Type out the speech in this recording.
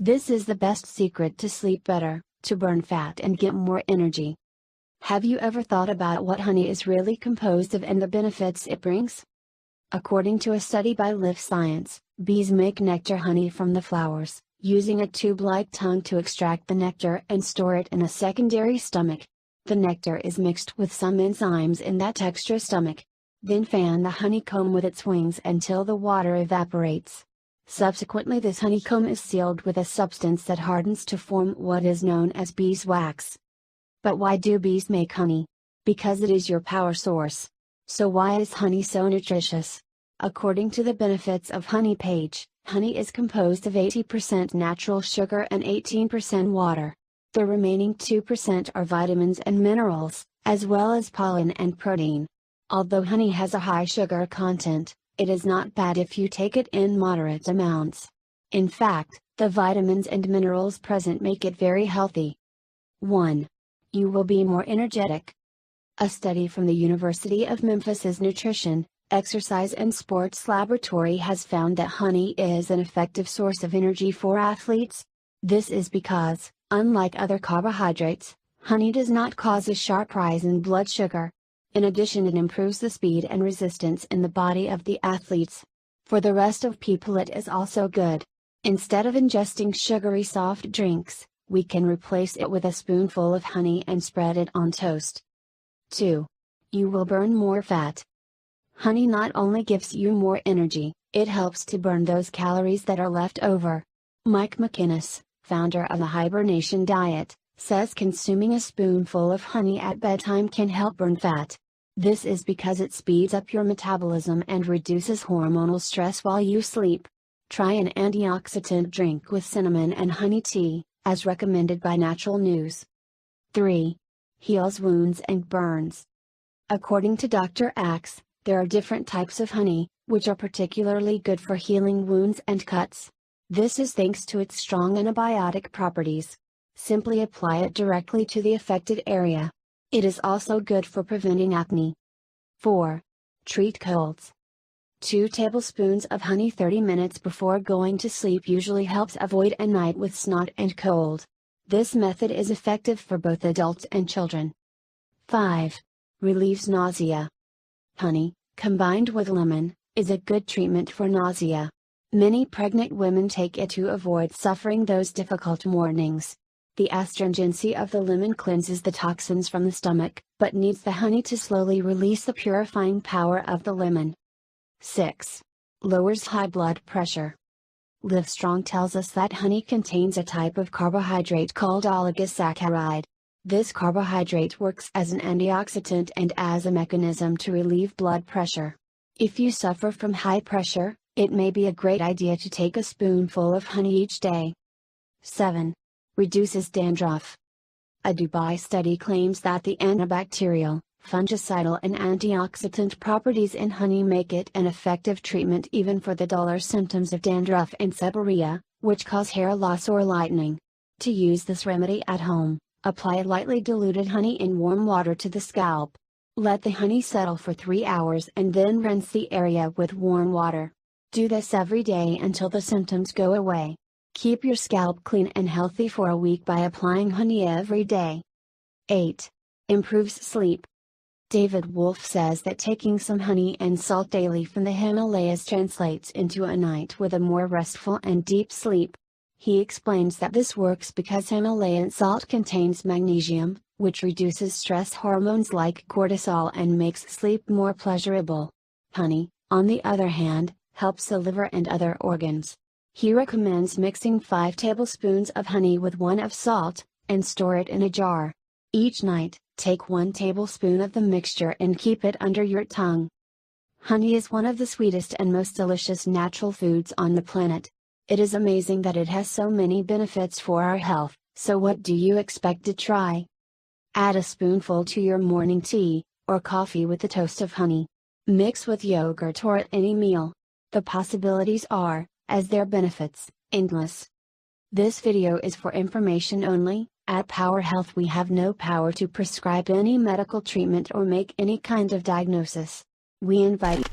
This is the best secret to sleep better, to burn fat and get more energy. Have you ever thought about what honey is really composed of and the benefits it brings? According to a study by Live Science, bees make nectar honey from the flowers, using a tube-like tongue to extract the nectar and store it in a secondary stomach. The nectar is mixed with some enzymes in that extra stomach. Then fan the honeycomb with its wings until the water evaporates. Subsequently, this honeycomb is sealed with a substance that hardens to form what is known as beeswax. But why do bees make honey? Because it is your power source. So why is honey so nutritious? According to the Benefits of Honey page, honey is composed of 80% natural sugar and 18% water. The remaining 2% are vitamins and minerals, as well as pollen and protein. Although honey has a high sugar content, it is not bad if you take it in moderate amounts. In fact, the vitamins and minerals present make it very healthy. 1. You will be more energetic. A study from the University of Memphis's Nutrition, Exercise and Sports Laboratory has found that honey is an effective source of energy for athletes. This is because, unlike other carbohydrates, honey does not cause a sharp rise in blood sugar. In addition, it improves the speed and resistance in the body of the athletes. For the rest of people, it is also good. Instead of ingesting sugary soft drinks, we can replace it with a spoonful of honey and spread it on toast. 2. You will burn more fat. Honey not only gives you more energy, it helps to burn those calories that are left over. Mike McInnes, founder of the Hibernation Diet, says consuming a spoonful of honey at bedtime can help burn fat. This is because it speeds up your metabolism and reduces hormonal stress while you sleep. Try an antioxidant drink with cinnamon and honey tea, as recommended by Natural News. 3. Heals wounds and burns. According to Dr. Axe, there are different types of honey, which are particularly good for healing wounds and cuts. This is thanks to its strong antibiotic properties. Simply apply it directly to the affected area. It is also good for preventing acne. 4. Treat colds. 2 tablespoons of honey 30 minutes before going to sleep usually helps avoid a night with snot and cold. This method is effective for both adults and children. 5. Relieves nausea. Honey, combined with lemon, is a good treatment for nausea. Many pregnant women take it to avoid suffering those difficult mornings. The astringency of the lemon cleanses the toxins from the stomach, but needs the honey to slowly release the purifying power of the lemon. 6. Lowers high blood pressure. Livestrong tells us that honey contains a type of carbohydrate called oligosaccharide. This carbohydrate works as an antioxidant and as a mechanism to relieve blood pressure. If you suffer from high pressure, it may be a great idea to take a spoonful of honey each day. 7. Reduces dandruff. A Dubai study claims that the antibacterial, fungicidal and antioxidant properties in honey make it an effective treatment even for the duller symptoms of dandruff and seborrhea, which cause hair loss or lightening. To use this remedy at home, apply lightly diluted honey in warm water to the scalp. Let the honey settle for 3 hours and then rinse the area with warm water. Do this every day until the symptoms go away. Keep your scalp clean and healthy for a week by applying honey every day. 8. Improves sleep. David Wolfe says that taking some honey and salt daily from the Himalayas translates into a night with a more restful and deep sleep. He explains that this works because Himalayan salt contains magnesium, which reduces stress hormones like cortisol and makes sleep more pleasurable. Honey, on the other hand, helps the liver and other organs. He recommends mixing 5 tablespoons of honey with 1 of salt, and store it in a jar. Each night, take 1 tablespoon of the mixture and keep it under your tongue. Honey is one of the sweetest and most delicious natural foods on the planet. It is amazing that it has so many benefits for our health, so what do you expect to try? Add a spoonful to your morning tea, or coffee with a toast of honey. Mix with yogurt or at any meal. The possibilities are, as their benefits, endless. This video is for information only. At Power Health we have no power to prescribe any medical treatment or make any kind of diagnosis. We invite